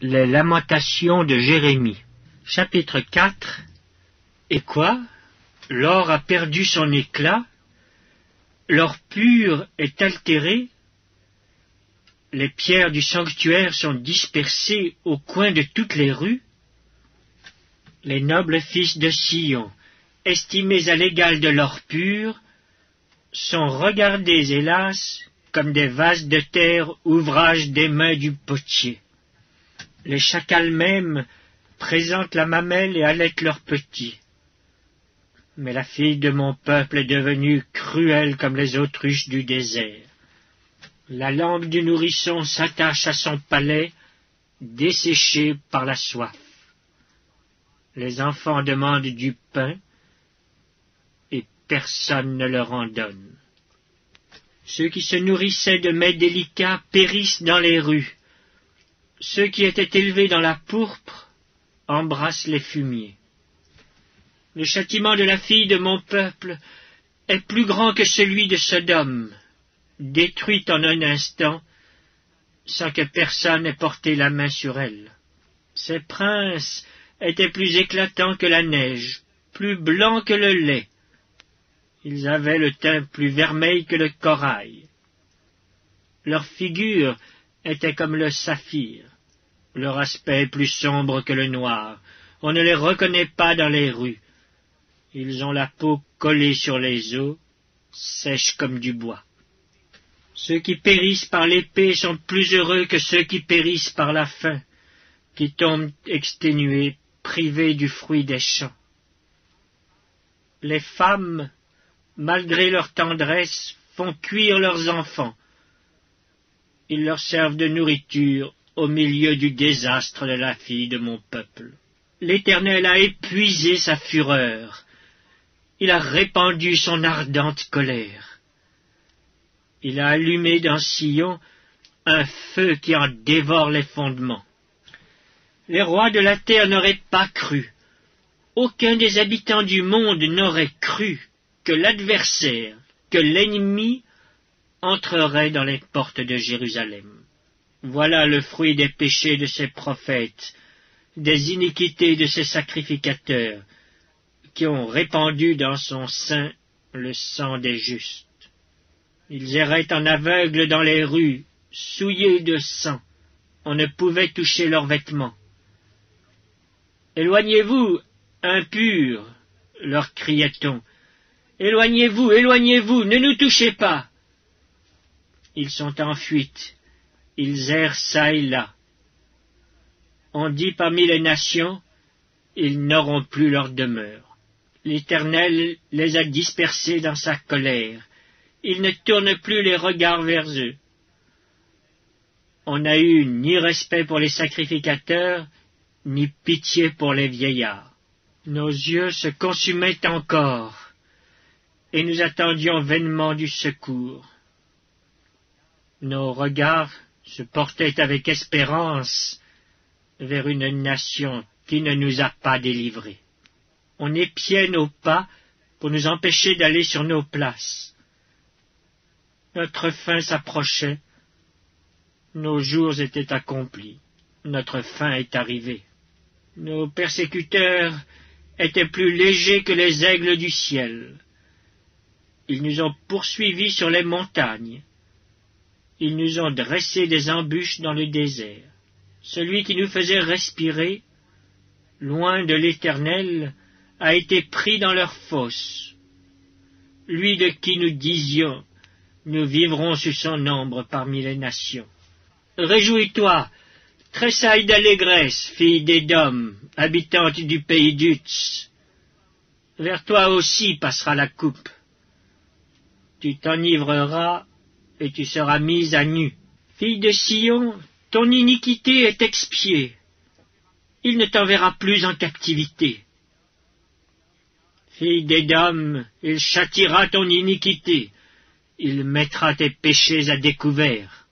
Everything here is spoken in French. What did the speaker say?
Les lamentations de Jérémie. Chapitre 4. Et quoi? L'or a perdu son éclat? L'or pur est altéré? Les pierres du sanctuaire sont dispersées au coin de toutes les rues? Les nobles fils de Sion, estimés à l'égal de l'or pur, sont regardés, hélas, comme des vases de terre, ouvrage des mains du potier. Les chacals même présentent la mamelle et allaitent leurs petits. Mais la fille de mon peuple est devenue cruelle comme les autruches du désert. La langue du nourrisson s'attache à son palais, desséché par la soif. Les enfants demandent du pain, et personne ne leur en donne. Ceux qui se nourrissaient de mets délicats périssent dans les rues. Ceux qui étaient élevés dans la pourpre embrassent les fumiers. Le châtiment de la fille de mon peuple est plus grand que celui de Sodome, détruite en un instant, sans que personne ait porté la main sur elle. Ses princes étaient plus éclatants que la neige, plus blancs que le lait. Ils avaient le teint plus vermeil que le corail. Leur figure était comme le saphir, leur aspect plus sombre que le noir. On ne les reconnaît pas dans les rues. Ils ont la peau collée sur les os, sèche comme du bois. Ceux qui périssent par l'épée sont plus heureux que ceux qui périssent par la faim, qui tombent exténués, privés du fruit des champs. Les femmes, malgré leur tendresse, font cuire leurs enfants. Ils leur servent de nourriture au milieu du désastre de la fille de mon peuple. L'Éternel a épuisé sa fureur. Il a répandu son ardente colère. Il a allumé dans Sion un feu qui en dévore les fondements. Les rois de la terre n'auraient pas cru. Aucun des habitants du monde n'aurait cru que l'adversaire, que l'ennemi entrerait dans les portes de Jérusalem. Voilà le fruit des péchés de ses prophètes, des iniquités de ses sacrificateurs, qui ont répandu dans son sein le sang des justes. Ils erraient en aveugles dans les rues, souillés de sang. On ne pouvait toucher leurs vêtements. « Éloignez-vous, impurs !» leur criait-on. « Éloignez-vous, éloignez-vous, ne nous touchez pas !» Ils sont en fuite, ils errent çà et là. On dit parmi les nations, ils n'auront plus leur demeure. L'Éternel les a dispersés dans sa colère. Il ne tourne plus les regards vers eux. On n'a eu ni respect pour les sacrificateurs, ni pitié pour les vieillards. Nos yeux se consumaient encore, et nous attendions vainement du secours. Nos regards se portaient avec espérance vers une nation qui ne nous a pas délivrés. On épiait nos pas pour nous empêcher d'aller sur nos places. Notre fin s'approchait, nos jours étaient accomplis, notre fin est arrivée. Nos persécuteurs étaient plus légers que les aigles du ciel. Ils nous ont poursuivis sur les montagnes. Ils nous ont dressé des embûches dans le désert. Celui qui nous faisait respirer, loin de l'Éternel, a été pris dans leur fosse. Lui de qui nous disions, nous vivrons sous son ombre parmi les nations. Réjouis-toi, tressaille d'allégresse, fille d'Édom, habitante du pays d'Utz. Vers toi aussi passera la coupe. Tu t'enivreras et tu seras mise à nu. Fille de Sion, ton iniquité est expiée. Il ne t'enverra plus en captivité. Fille d'Édom, il châtiera ton iniquité. Il mettra tes péchés à découvert.